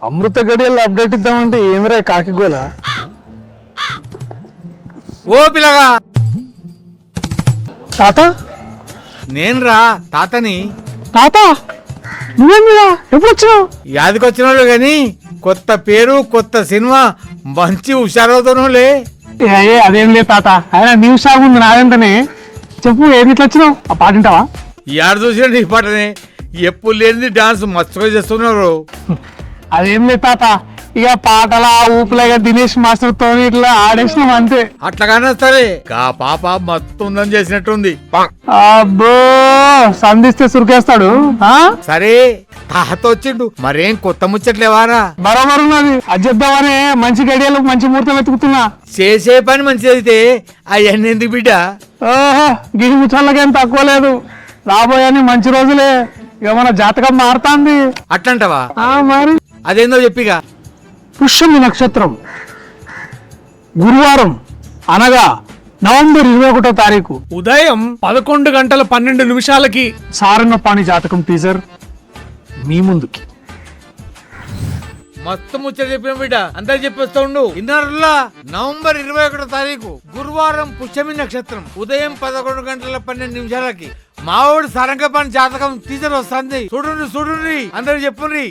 అమృత గడియల్లో update ఇద్దామంటే ఏమిరా కాకిగోల. ఓ పిల్లగా, తాత నేనురా తాతని. తాత నువ్వేమిరా ఎప్పుడు వచ్చినావు? యాదికొచ్చినాడు గాని కొత్త పేరు కొత్త సినిమా మంచి హుషారవుతానులే. అదేం లేదు తాత, ఆయన న్యూస్ షాప్ ఉంది నాదంటనే. చెప్పు ఏది ఇట్లా వచ్చినావు? ఆ పాట వింటావా? యాడ చూసినా ఈ పాటనే, ఎప్పుడు లేని డాన్స్ మస్తుగా చేస్తున్నారు. అదేం లేదు తాత, ఇక పాటల ఊపులాగా దినేష్ మాస్టర్ తో ఇట్లా ఆడేసినాం అంతే. అట్లాగానే సరే, ఆ పాప మత్తు ఉందని చేసినట్టుంది. అబ్బో సంధిస్తే సురికేస్తాడు. సరే తాత వచ్చిండు, మరేం కొత్త ముచ్చట్లేవారా? బరోబరు ఉన్నది, అది చెప్దామని మంచి గడియలు మంచి ముహూర్తం వెతుకుతున్నా. చేసే పని మంచిదైతే అవన్నీ ఎందుకు బిడ్డ? ఓహో గిరి ముచ్చళ్ళకేం తక్కువ లేదు, రాబోయని మంచి రోజులే. ఇక మన జాతకం మారుతాంది. అట్లంటవా? మరి అదేందో చెప్పిగా. పుష్యమి నక్షత్రం గురువారం అనగా నవంబర్ 21వ తారీఖు ఉదయం 11:12 సారన్నపాణి జాతకం టీజర్ మీ ముందుకి. మస్తు ముచ్చట చెప్పిన బిడ్డ, అంతా చెప్పేస్తా ఉండు. ఇన్నర్లా నవంబర్ 21వ తారీఖు గురువారం పుష్యమి నక్షత్రం ఉదయం 11:12 మావోడు సారంగపాణి జాతకం టీచర్ వస్తుంది. చూడుండ్రి అందరు చెప్పుండ్రి.